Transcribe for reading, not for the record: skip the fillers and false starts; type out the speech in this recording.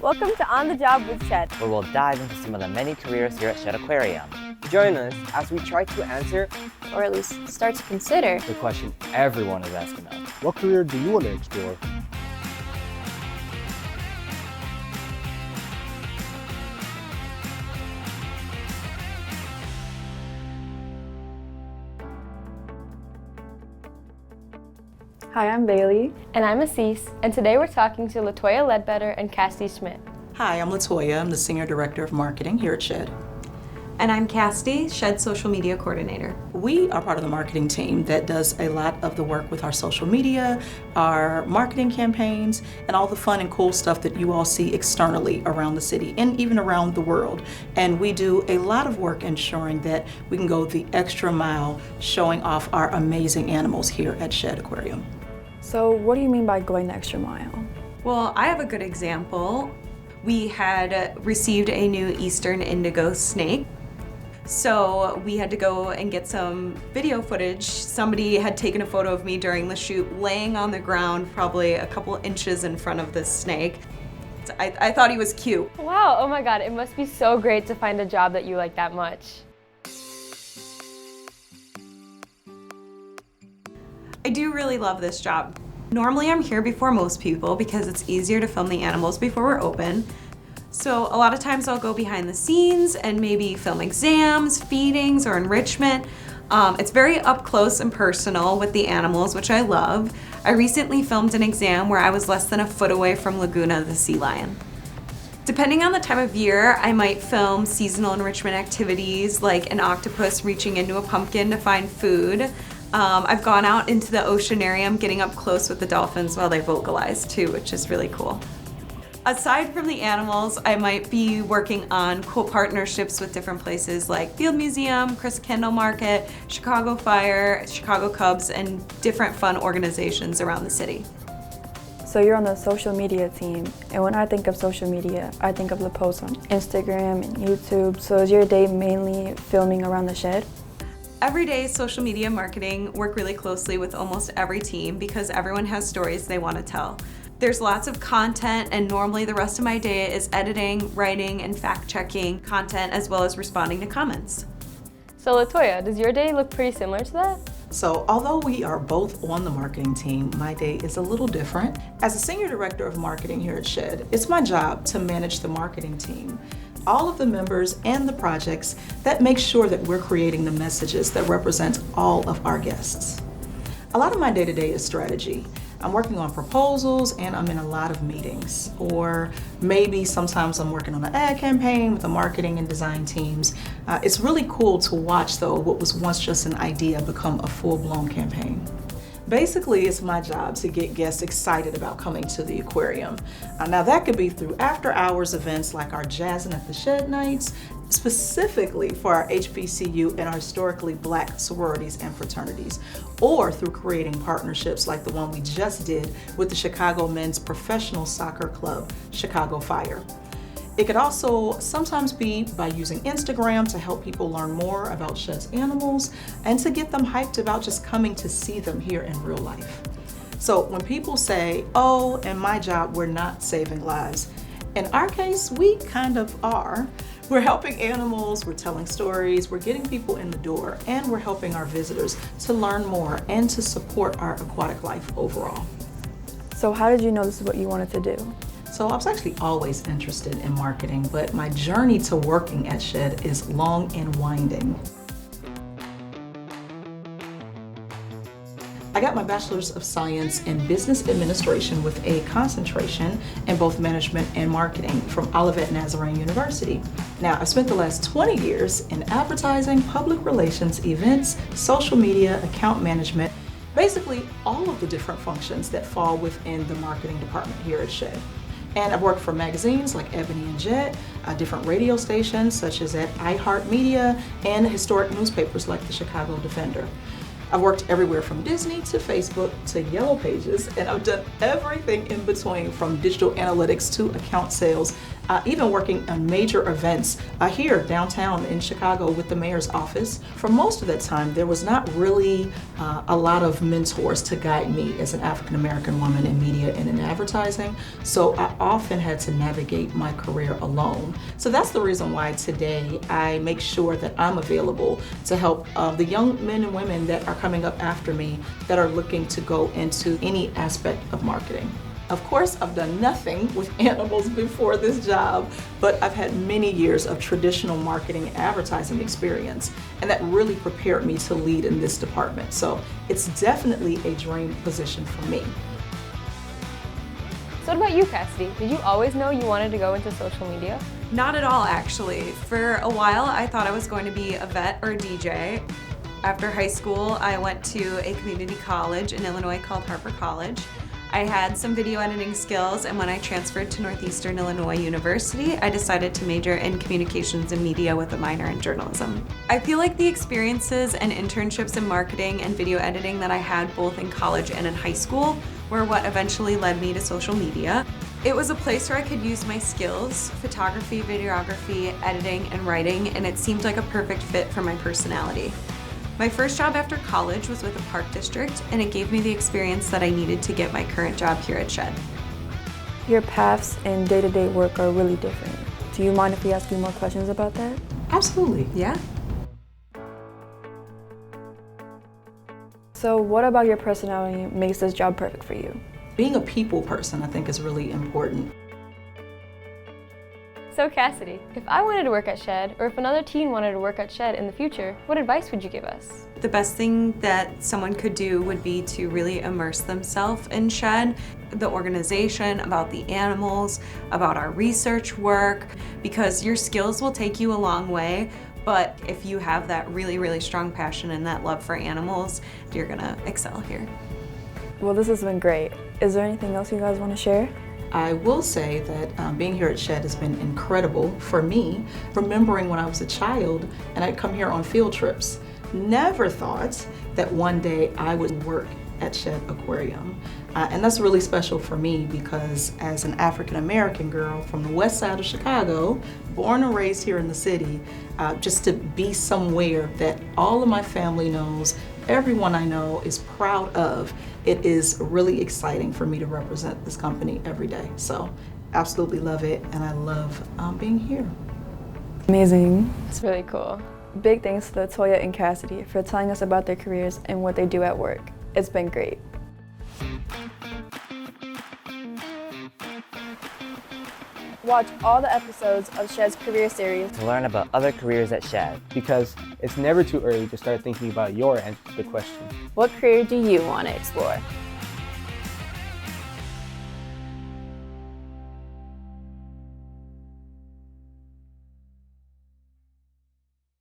Welcome to On the Job with Shed, where we'll dive into some of the many careers here at Shed Aquarium. Join us as we try to answer, or at least start to consider, the question everyone is asking us. What career do you want to explore? Hi, I'm Bailey. And I'm Assis, and today we're talking to Latoya Ledbetter and Cassie Schmidt. Hi, I'm Latoya. I'm the Senior Director of Marketing here at Shed. And I'm Cassie, Shed Social Media Coordinator. We are part of the marketing team that does a lot of the work with our social media, our marketing campaigns, and all the fun and cool stuff that you all see externally around the city and even around the world. And we do a lot of work ensuring that we can go the extra mile showing off our amazing animals here at Shed Aquarium. So what do you mean by going the extra mile? Well, I have a good example. We had received a new eastern indigo snake. So we had to go and get some video footage. Somebody had taken a photo of me during the shoot laying on the ground probably a couple inches in front of this snake. I thought he was cute. Wow, oh my God, it must be so great to find a job that you like that much. I do really love this job. Normally I'm here before most people because it's easier to film the animals before we're open. So a lot of times I'll go behind the scenes and maybe film exams, feedings, or enrichment. It's very up close and personal with the animals, which I love. I recently filmed an exam where I was less than a foot away from Laguna, the sea lion. Depending on the time of year, I might film seasonal enrichment activities like an octopus reaching into a pumpkin to find food. I've gone out into the oceanarium getting up close with the dolphins while they vocalize too, which is really cool. Aside from the animals, I might be working on cool partnerships with different places like Field Museum, Chris Kendall Market, Chicago Fire, Chicago Cubs, and different fun organizations around the city. So you're on the social media team, and when I think of social media, I think of the posts on Instagram and YouTube. So is your day mainly filming around the shed? Everyday social media marketing work really closely with almost every team because everyone has stories they want to tell. There's lots of content, and normally the rest of my day is editing, writing, and fact-checking content as well as responding to comments. So Latoya, does your day look pretty similar to that? So although we are both on the marketing team, my day is a little different. As a Senior Director of Marketing here at Shed, it's my job to manage the marketing team, all of the members and the projects that make sure that we're creating the messages that represent all of our guests. A lot of my day-to-day is strategy. I'm working on proposals and I'm in a lot of meetings. Or maybe sometimes I'm working on an ad campaign with the marketing and design teams. It's really cool to watch though what was once just an idea become a full-blown campaign. Basically, it's my job to get guests excited about coming to the aquarium. Now that could be through after-hours events like our Jazzin' at the Shed nights, specifically for our HBCU and our historically Black sororities and fraternities, or through creating partnerships like the one we just did with the Chicago men's professional soccer club, Chicago Fire. It could also sometimes be by using Instagram to help people learn more about Shed's animals and to get them hyped about just coming to see them here in real life. So when people say, oh, in my job, we're not saving lives, in our case, we kind of are. We're helping animals, we're telling stories, we're getting people in the door, and we're helping our visitors to learn more and to support our aquatic life overall. So how did you know this is what you wanted to do? So I was actually always interested in marketing, but my journey to working at Shed is long and winding. I got my Bachelor's of Science in Business Administration with a concentration in both management and marketing from Olivet Nazarene University. Now, I've spent the last 20 years in advertising, public relations, events, social media, account management, basically all of the different functions that fall within the marketing department here at Shed. And I've worked for magazines like Ebony and Jet, different radio stations such as at iHeartMedia, and historic newspapers like the Chicago Defender. I've worked everywhere from Disney to Facebook to Yellow Pages, and I've done everything in between from digital analytics to account sales even working on major events here downtown in Chicago with the mayor's office. For most of that time, there was not really a lot of mentors to guide me as an African American woman in media and in advertising, so I often had to navigate my career alone. So that's the reason why today I make sure that I'm available to help the young men and women that are coming up after me that are looking to go into any aspect of marketing. Of course, I've done nothing with animals before this job, but I've had many years of traditional marketing and advertising experience, and that really prepared me to lead in this department. So it's definitely a dream position for me. So what about you, Cassidy? Did you always know you wanted to go into social media? Not at all, actually. For a while, I thought I was going to be a vet or a DJ. After high school, I went to a community college in Illinois called Harper College. I had some video editing skills, and when I transferred to Northeastern Illinois University, I decided to major in communications and media with a minor in journalism. I feel like the experiences and internships in marketing and video editing that I had both in college and in high school were what eventually led me to social media. It was a place where I could use my skills, photography, videography, editing, and writing, and it seemed like a perfect fit for my personality. My first job after college was with a park district, and it gave me the experience that I needed to get my current job here at Shed. Your paths and day-to-day work are really different. Do you mind if we ask you more questions about that? Absolutely. Yeah. So what about your personality makes this job perfect for you? Being a people person, I think, is really important. So Cassidy, if I wanted to work at Shed, or if another teen wanted to work at Shed in the future, what advice would you give us? The best thing that someone could do would be to really immerse themselves in Shed, the organization, about the animals, about our research work, because your skills will take you a long way, but if you have that really, really strong passion and that love for animals, you're gonna excel here. Well, this has been great. Is there anything else you guys want to share? I will say that being here at Shed has been incredible for me. Remembering when I was a child and I'd come here on field trips, never thought that one day I would work at Shed Aquarium. And that's really special for me because as an African American girl from the west side of Chicago, born and raised here in the city, just to be somewhere that all of my family knows, everyone I know is proud of, it is really exciting for me to represent this company every day. So absolutely love it, and I love being here. Amazing. It's really cool. Big thanks to Latoya and Cassidy for telling us about their careers and what they do at work. It's been great. Watch all the episodes of Shed's career series To learn about other careers at Shed. Because it's never too early to start thinking about your answer to the question. What career do you want to explore?